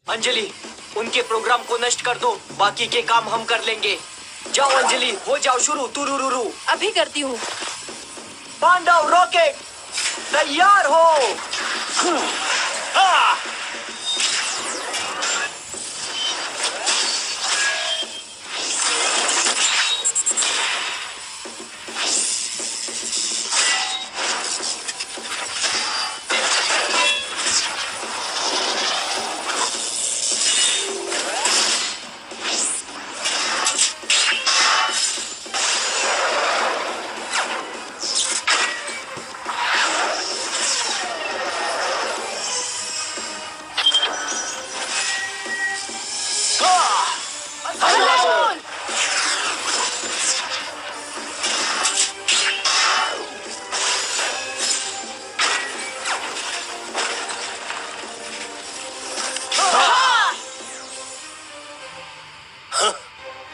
अंजलि, उनके प्रोग्राम को नष्ट कर दो, बाकी के काम हम कर लेंगे। जाओ अंजलि, हो जाओ शुरू। तुरुरुरु। अभी करती हूँ। पांडव रॉकेट तैयार हो।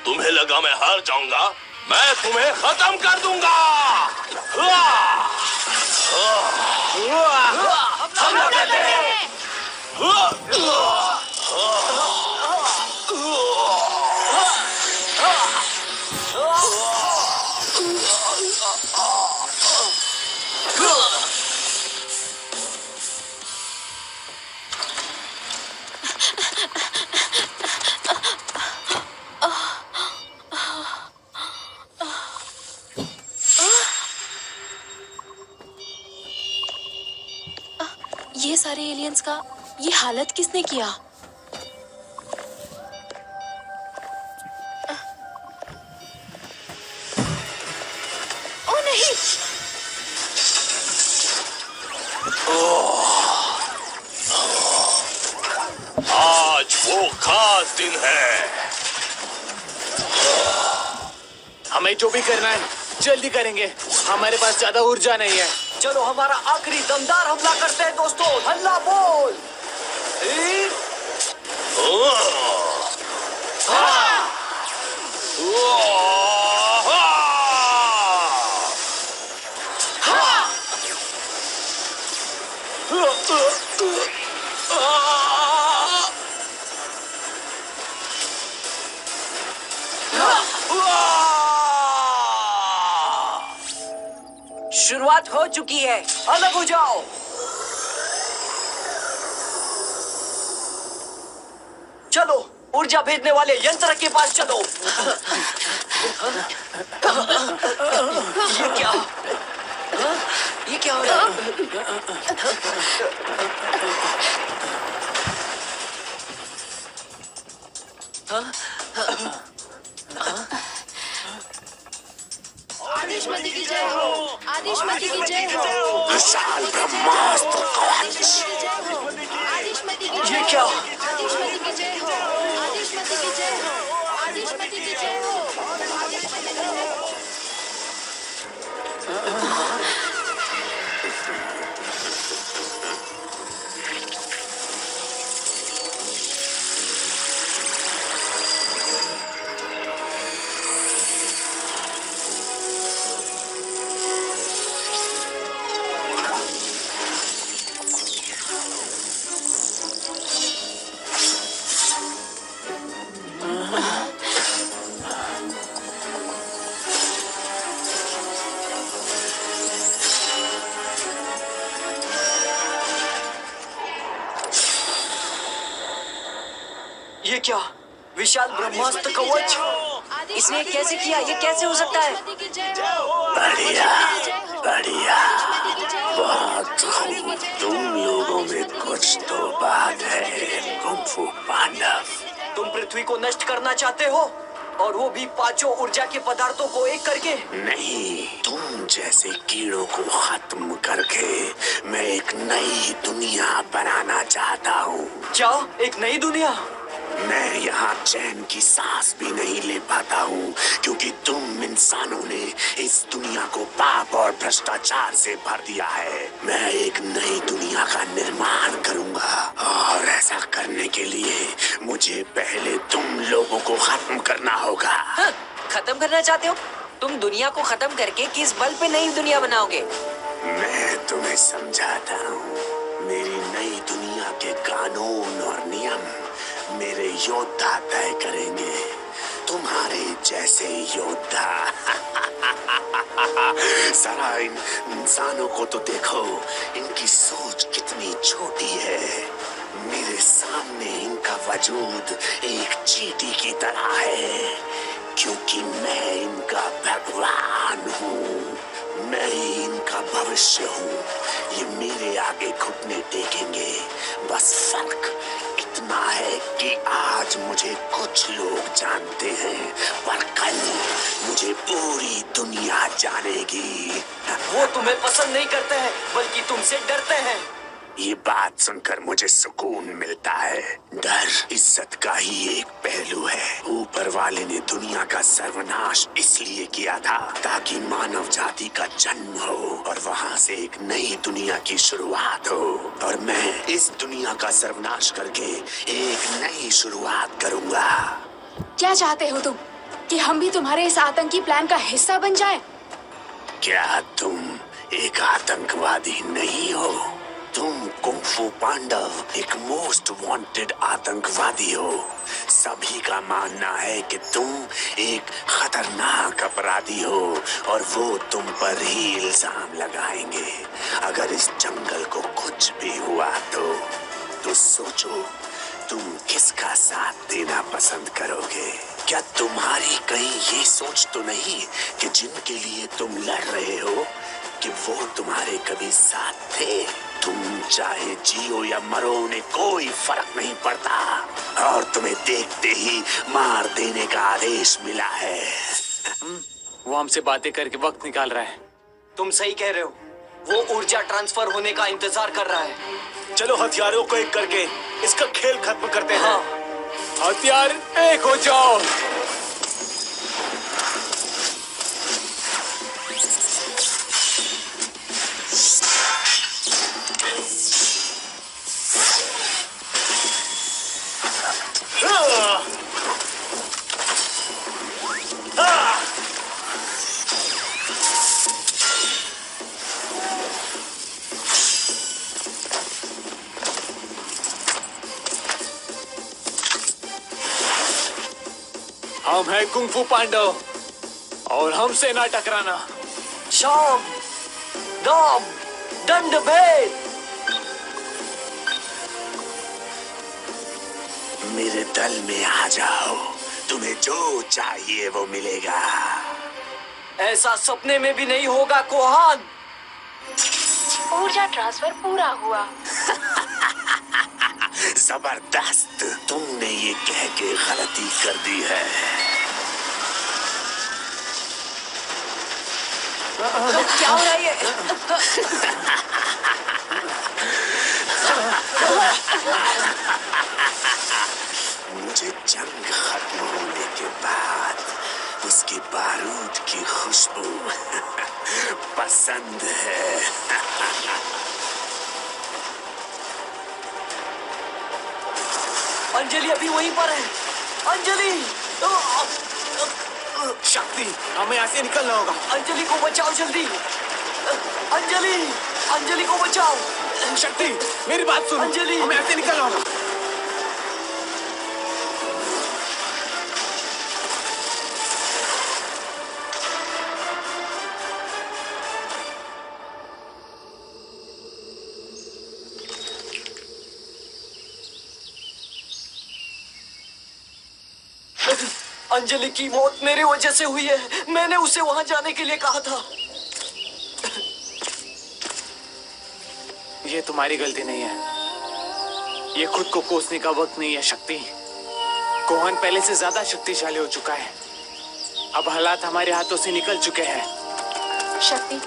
तुम्हें लगा मैं हार जाऊंगा? मैं तुम्हें खत्म कर दूंगा। हमला करते हैं। ये सारे एलियंस का ये हालत किसने किया? ओ नहीं! आज वो खास दिन है। हमें जो भी करना है जल्दी करेंगे, हमारे पास ज्यादा ऊर्जा नहीं है। चलो हमारा आखिरी दमदार हमला करते हैं दोस्तों। हल्ला बोल। शुरुआत हो चुकी है, अलग हो जाओ। चलो ऊर्जा भेजने वाले यंत्र के पास चलो। ये क्या? ये क्या हो रहा है? आदिशमती की जय हो! आदिशमती की जय हो! विशाल ब्रह्मास्त्र आदिशमती की जय ये हो! क्या? आदिशमती की जय हो! आदिशमती की जय हो! आदिशमती की जय हो! आदिशमती की जय हो! ये क्या? विशाल ब्रह्मास्त्र कवच? इसने कैसे किया? ये कैसे हो सकता है? बढ़िया, बढ़िया, बहुत खूब। तुम लोगों में कुछ तो बात है कुंफू पांडव। तुम पृथ्वी को नष्ट करना चाहते हो, और वो भी पांचों ऊर्जा के पदार्थों को एक करके? नहीं, तुम जैसे कीड़ों को खत्म करके मैं एक नई दुनिया बनाना चाहता हूँ। क्या? एक नई दुनिया? मैं यहाँ चैन की सांस भी नहीं ले पाता हूँ, क्योंकि तुम इंसानों ने इस दुनिया को पाप और भ्रष्टाचार से भर दिया है। मैं एक नई दुनिया का निर्माण करूँगा, और ऐसा करने के लिए मुझे पहले तुम लोगों को खत्म करना होगा। खत्म करना चाहते हो? तुम दुनिया को खत्म करके किस बल पे नई दुनिया बनाओगे? मैं तुम्हें समझाता हूँ। मेरी नई दुनिया के कानून और नियम योद्धा तय करेंगे, तुम्हारे जैसे योद्धा। जरा इन इंसानों को तो देखो, इनकी सोच कितनी छोटी है। मेरे सामने इनका वजूद एक चींटी की तरह है, क्योंकि मैं इनका भगवान हूँ। मैं ही इनका भविष्य हूँ। ये मेरे आगे घुटने टेकेंगे। बस फर्क इतना है कि आज मुझे कुछ लोग जानते हैं, पर कल मुझे पूरी दुनिया जानेगी। वो तुम्हें पसंद नहीं करते हैं, बल्कि तुमसे डरते हैं। ये बात सुनकर मुझे सुकून मिलता है। डर इज्जत का ही एक पहलू है। ऊपर वाले ने दुनिया का सर्वनाश इसलिए किया था ताकि मानव जाति का जन्म हो और वहाँ से एक नई दुनिया की शुरुआत हो। और मैं इस दुनिया का सर्वनाश करके एक नई शुरुआत करूँगा। क्या चाहते हो तुम? कि हम भी तुम्हारे इस आतंकी प्लान का हिस्सा बन जाए? क्या तुम एक आतंकवादी नहीं हो? तुम कुंफू पांडव एक मोस्ट वांटेड आतंकवादी हो। सभी का मानना है कि तुम एक खतरनाक अपराधी हो और वो तुम पर ही इल्जाम लगाएंगे। अगर इस जंगल को कुछ भी हुआ तो सोचो, तुम किसका साथ देना पसंद करोगे? क्या तुम्हारी कहीं ये सोच तो नहीं कि जिनके लिए तुम लड़ रहे हो कि वो तुम्हारे कभी साथ थे? तुम चाहे जियो या मरो, उन्हें कोई फर्क नहीं पड़ता और तुम्हें देखते ही मार देने का आदेश मिला है। वो हमसे बातें करके वक्त निकाल रहा है। तुम सही कह रहे हो। वो ऊर्जा ट्रांसफर होने का इंतजार कर रहा है। चलो हथियारों को एक करके इसका खेल खत्म करते हैं। हाँ। हथियार एक हो जाओ। हम हैं कुंफू पांडव और हमसे ना टकराना। शाम, दाम, दंड भेद। मेरे दल में आ जाओ, तुम्हें जो चाहिए वो मिलेगा। ऐसा सपने में भी नहीं होगा कोहान। ऊर्जा ट्रांसफर पूरा हुआ। जबरदस्त, तुमने ये कह के गलती कर दी है। क्या हो रहा है? मुझे जंग खत्म होने के बाद उसके बारूद की खुशबू पसंद है। अंजलि अभी वहीं पर है। अंजलि, शक्ति, हमें यहाँ से निकलना होगा। अंजलि को बचाओ जल्दी। अंजलि, अंजलि को बचाओ। शक्ति, मेरी बात सुनो। अंजलि। हमें यहाँ से निकलना होगा। अंजलि की मौत मेरी वजह से हुई है। मैंने उसे वहां जाने के लिए कहा था। ये तुम्हारी गलती नहीं है। ये खुद को कोसने का वक्त नहीं है शक्ति। कोहन पहले से ज्यादा शक्तिशाली हो चुका है। अब हालात हमारे हाथों से निकल चुके हैं। शक्ति,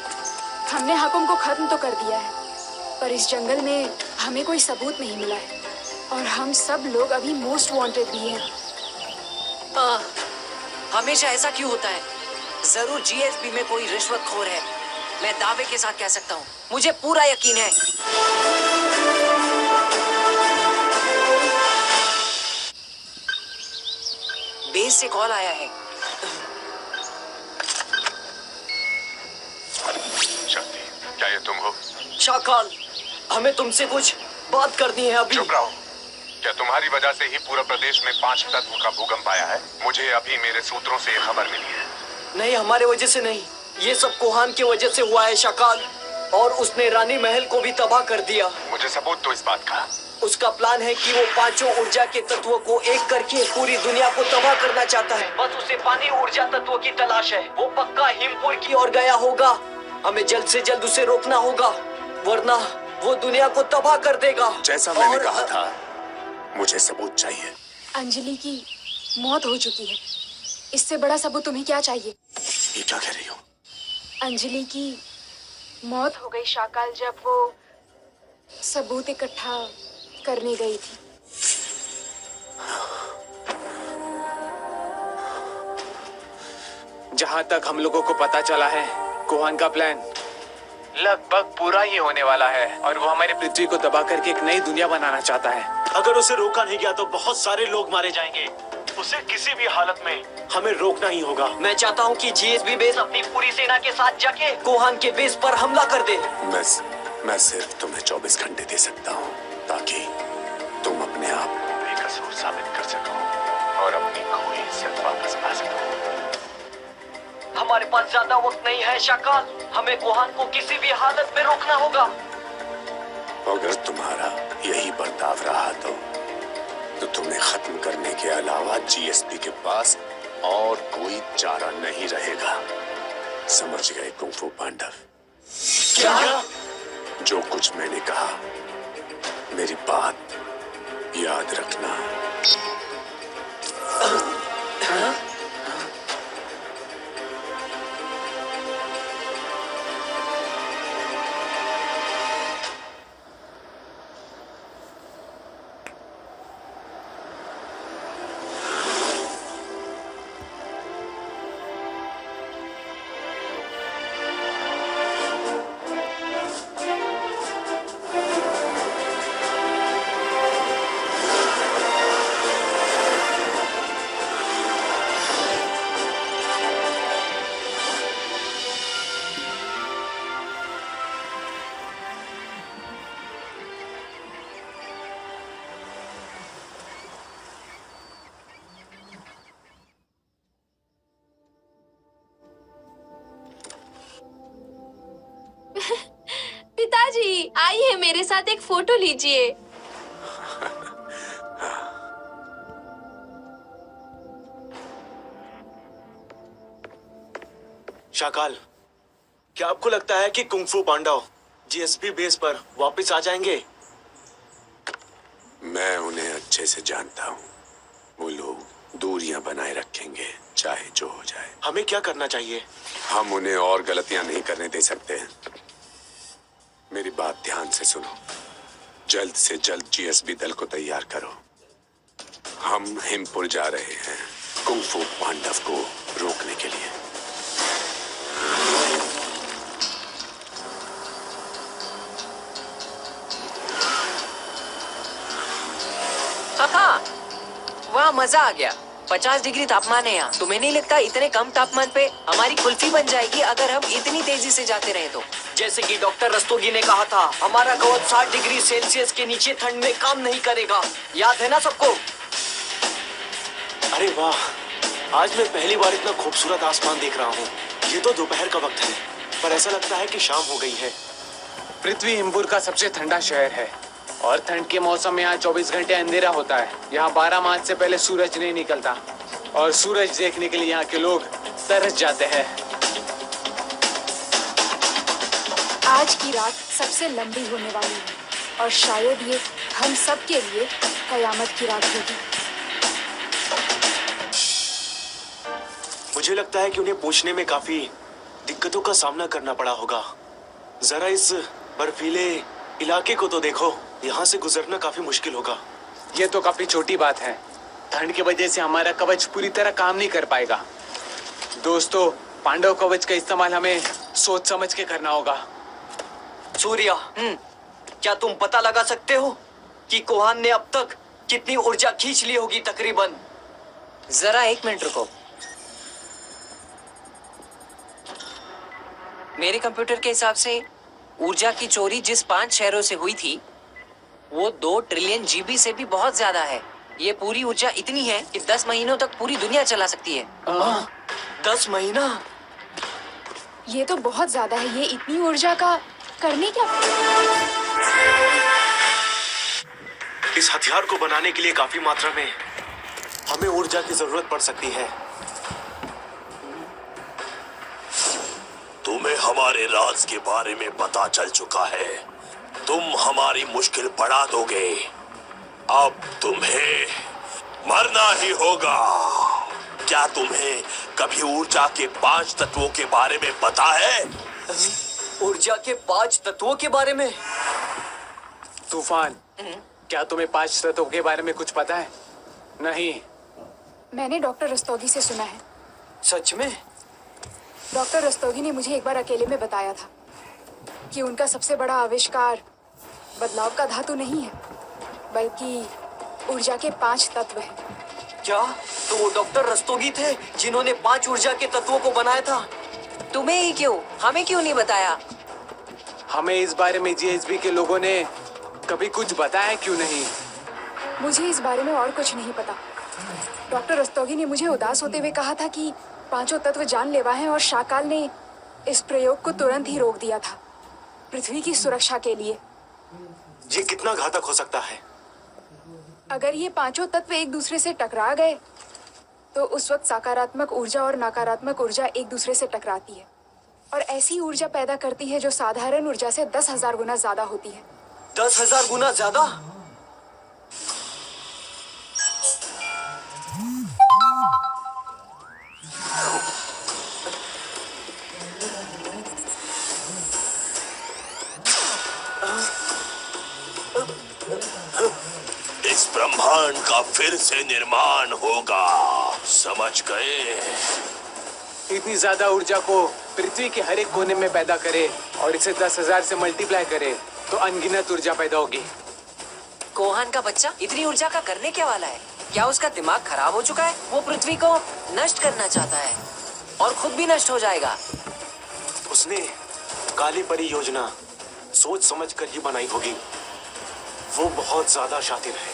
हमने हकुम को खत्म तो कर दिया है, पर इस जंगल में हमें कोई सबूत नहीं मिला है और हम सब लोग अभी मोस्ट वांटेड भी हैं। हमेशा ऐसा क्यों होता है? जरूर जीएसबी में कोई रिश्वतखोर है। मैं दावे के साथ कह सकता हूँ, मुझे पूरा यकीन है। बेस से कॉल आया है। शक्ति, क्या ये तुम हो? शाकाल, हमें तुमसे कुछ बात करनी है अभी। चुप रहो। क्या तुम्हारी वजह से ही पूरा प्रदेश में 5 तत्व का भूकंप आया है? मुझे अभी मेरे सूत्रों से ये खबर मिली है। नहीं, हमारे वजह से नहीं, ये सब कोहान की वजह से हुआ है शाकाल। और उसने रानी महल को भी तबाह कर दिया। मुझे सबूत दो इस बात का। उसका प्लान है कि वो 5 ऊर्जा के तत्वों को एक करके पूरी दुनिया को तबाह करना चाहता है। बस उसे पानी ऊर्जा तत्वों की तलाश है। वो पक्का हिमपुर की ओर गया होगा। हमें जल्द से जल्द उसे रोकना होगा, वरना वो दुनिया को तबाह कर देगा। जैसा मैंने कहा था, मुझे सबूत चाहिए। अंजलि की मौत हो चुकी है, इससे बड़ा सबूत तुम्हें क्या चाहिए? ये क्या कह रही हो? अंजलि की मौत हो गई शाकाल, जब वो सबूत इकट्ठा करने गई थी। जहां तक हम लोगों को पता चला है, कोहान का प्लान लगभग पूरा ही होने वाला है और वो हमारी पृथ्वी को दबा करके एक नई दुनिया बनाना चाहता है। अगर उसे रोका नहीं गया तो बहुत सारे लोग मारे जाएंगे। उसे किसी भी हालत में हमें रोकना ही होगा। मैं चाहता हूँ कि जीएसबी बेस अपनी पूरी सेना के साथ जाके कोहान के बेस पर हमला कर दे। मैं सिर्फ तुम्हें 24 घंटे दे सकता हूँ ताकि तुम अपने आप को बेकसूर साबित कर सको और अपनी खोई इज्जत वापस पा सको। हमारे पास ज्यादा वक्त नहीं है शाकाल, हमें कोहान को किसी भी हालत में रोकना होगा। अगर तुम्हारा यही बर्ताव रहा तो तुम्हें खत्म करने के अलावा जीएसपी के पास और कोई चारा नहीं रहेगा। समझ गए कुंफू पांडव? क्या? जो कुछ मैंने कहा, मेरी बात याद रखना। पिताजी, आइए मेरे साथ एक फोटो लीजिए। शाकाल, क्या आपको लगता है कि कुंफू पांडव जीएसपी बेस पर वापस आ जाएंगे? मैं उन्हें अच्छे से जानता हूँ। वो लोग दूरियां बनाए रखेंगे, चाहे जो हो जाए। हमें क्या करना चाहिए? हम उन्हें और गलतियां नहीं करने दे सकते। मेरी बात ध्यान से सुनो। जल्द से जल्द जीएसबी दल को तैयार करो। हम हिमपुर जा रहे हैं कुंफू पांडव को रोकने के लिए। हाँ, वाह, मजा आ गया। 50 डिग्री तापमान है यहाँ। तुम्हें नहीं लगता इतने कम तापमान पे हमारी कुल्फी बन जाएगी अगर हम इतनी तेजी से जाते रहे तो? जैसे कि डॉक्टर रस्तोगी ने कहा था, हमारा कवच 60 डिग्री सेल्सियस के नीचे ठंड में काम नहीं करेगा। याद है ना सबको? अरे वाह, आज मैं पहली बार इतना खूबसूरत आसमान देख रहा हूँ। ये तो दोपहर का वक्त है, पर ऐसा लगता है कि शाम हो गई है। पृथ्वी हिमपुर का सबसे ठंडा शहर है और ठंड के मौसम में यहाँ 24 घंटे अंधेरा होता है। यहाँ 12 मार्च से पहले सूरज नहीं निकलता और सूरज देखने के लिए यहाँ के लोग तरस जाते हैं। आज की रात सबसे लंबी होने वाली है और शायद ये हम सब के लिए कयामत की रात होगी। मुझे लगता है कि उन्हें पूछने में काफी दिक्कतों का सामना करना पड़ा होगा। जरा इस बर्फीले इलाके को तो देखो, यहाँ से गुजरना काफी मुश्किल होगा। ये तो काफी छोटी बात है। ठंड की वजह से हमारा कवच पूरी तरह काम नहीं कर पाएगा। दोस्तों, पांडव कवच का इस्तेमाल हमें सोच समझ के करना होगा। सूर्या, क्या तुम पता लगा सकते हो कि कोहान ने अब तक कितनी ऊर्जा खींच ली होगी तकरीबन? जरा एक मिनट रुको। मेरे कंप्यूटर के हिसाब से ऊर्जा की चोरी जिस 5 शहरों से हुई थी वो 2 ट्रिलियन जीबी से भी बहुत ज्यादा है। ये पूरी ऊर्जा इतनी है कि 10 महीनों तक पूरी दुनिया चला सकती है। 10 महीना? ये तो बहुत ज्यादा है। ये इतनी ऊर्जा का करने क्या? इस हथियार को बनाने के लिए काफी मात्रा में हमें ऊर्जा की जरूरत पड़ सकती है। तुम्हें हमारे राज के बारे में पता चल चुका है। तुम हमारी मुश्किल बढ़ा दोगे। अब तुम्हें मरना ही होगा। क्या तुम्हें कभी ऊर्जा के 5 तत्वों के बारे में पता है? ऊर्जा के 5 तत्वों के बारे में? तूफान, क्या तुम्हें 5 तत्वों के बारे में कुछ पता है? नहीं। मैंने डॉक्टर रस्तोगी से सुना है। सच में? डॉक्टर रस्तोगी ने मुझे एक बार अकेले में बताया था कि उनका सबसे बड़ा आविष्कार बदलाव का धातु नहीं है, बल्कि ऊर्जा के 5 तत्व हैं। क्या? तो वो डॉक्टर रस्तोगी थे जिन्होंने 5 ऊर्जा के तत्वों को बनाया था? तुम्हें ही क्यों, हमें क्यों नहीं बताया? हमें इस बारे में जीएसबी के लोगों ने कभी कुछ बताया क्यों नहीं? मुझे इस बारे में और कुछ नहीं पता। डॉक्टर रस्तोगी ने मुझे उदास होते हुए कहा था कि 5 तत्व जानलेवा हैं और शाकाल ने इस प्रयोग को तुरंत ही रोक दिया था, पृथ्वी की सुरक्षा के लिए। ये कितना घातक हो सकता है? अगर ये 5 तत्व एक दूसरे से टकरा गए तो उस वक्त सकारात्मक ऊर्जा और नकारात्मक ऊर्जा एक दूसरे से टकराती है और ऐसी ऊर्जा पैदा करती है जो साधारण ऊर्जा से 10,000 गुना ज्यादा होती है। 10,000 गुना ज्यादा? इस ब्रह्मांड का फिर से निर्माण होगा, समझ गए? इतनी ज्यादा ऊर्जा को पृथ्वी के हर एक कोने में पैदा करे और इसे 10,000 से मल्टीप्लाई करे तो अनगिनत ऊर्जा पैदा होगी। कोहान का बच्चा इतनी ऊर्जा का करने क्या वाला है? क्या उसका दिमाग खराब हो चुका है? वो पृथ्वी को नष्ट करना चाहता है और खुद भी नष्ट हो जाएगा। उसने काली परी योजना सोच समझ कर ही बनाई होगी। वो बहुत ज्यादा शातिर है।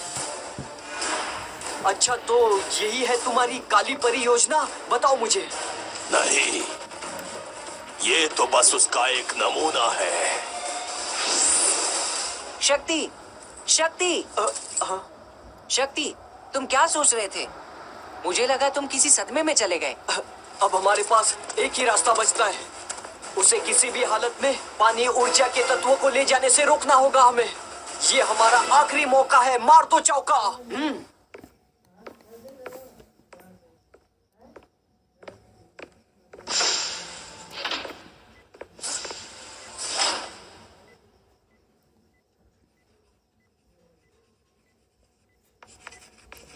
अच्छा, तो यही है तुम्हारी काली परी योजना? बताओ मुझे। नहीं, ये तो बस उसका एक नमूना है। शक्ति, शक्ति, शक्ति, तुम क्या सोच रहे थे? मुझे लगा तुम किसी सदमे में चले गए। अब हमारे पास एक ही रास्ता बचता है। उसे किसी भी हालत में पानी ऊर्जा के तत्वों को ले जाने से रोकना होगा हमें। ये हमारा आखिरी मौका है। मार दो चौका।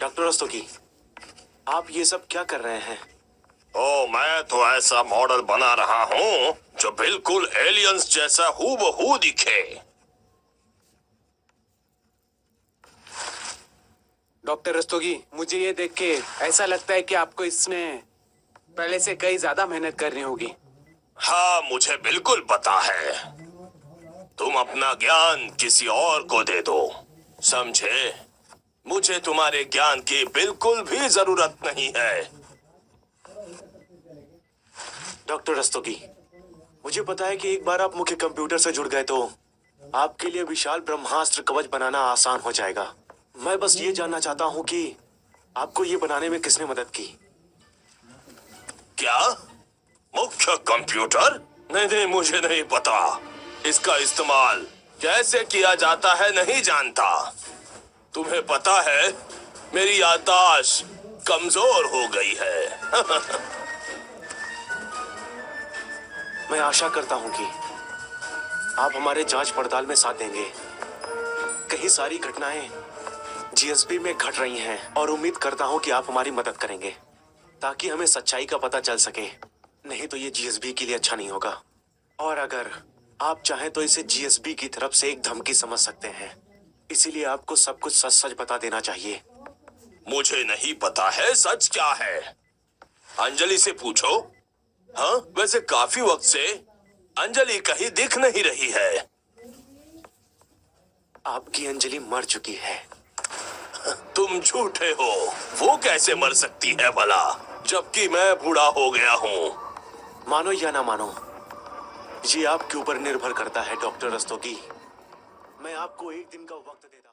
डॉक्टर रस्तोगी, आप ये सब क्या कर रहे हैं? ओ, मैं तो ऐसा मॉडल बना रहा हूँ जो बिल्कुल एलियंस जैसा हूबहू दिखे। डॉक्टर रस्तोगी, मुझे ये देख के ऐसा लगता है कि आपको इसमें पहले से कई ज्यादा मेहनत करनी होगी। हाँ, मुझे बिल्कुल पता है। तुम अपना ज्ञान किसी और को दे दो, समझे? मुझे तुम्हारे ज्ञान की बिल्कुल भी जरूरत नहीं है। डॉक्टर रस्तोगी, मुझे पता है कि एक बार आप मुख्य कंप्यूटर से जुड़ गए तो आपके लिए विशाल ब्रह्मास्त्र कवच बनाना आसान हो जाएगा। मैं बस ये जानना चाहता हूँ कि आपको ये बनाने में किसने मदद की? क्या? मुख्य कंप्यूटर? नहीं नहीं, मुझे नहीं पता। इसका इस्तेमाल कैसे किया जाता है नहीं जानता। तुम्हें पता है, मेरी याददाश्त कमजोर हो गई है। मैं आशा करता हूँ कि आप हमारे जांच पड़ताल में साथ देंगे। कई सारी घटनाएं जीएसबी में घट रही हैं और उम्मीद करता हूँ कि आप हमारी मदद करेंगे ताकि हमें सच्चाई का पता चल सके। नहीं तो ये जीएसबी के लिए अच्छा नहीं होगा। और अगर आप चाहें तो इसे जीएसबी की तरफ से एक धमकी समझ सकते हैं। इसीलिए आपको सब कुछ सच सच बता देना चाहिए। मुझे नहीं पता है सच क्या है। अंजलि से पूछो। हाँ, वैसे काफी वक्त से अंजलि कहीं दिख नहीं रही है। आपकी अंजलि मर चुकी है। तुम झूठे हो। वो कैसे मर सकती है भला, जबकि मैं बूढ़ा हो गया हूँ। मानो या ना मानो, ये आपके ऊपर निर्भर करता है डॉक्टर रस्तोगी। मैं आपको एक दिन का वक्त देता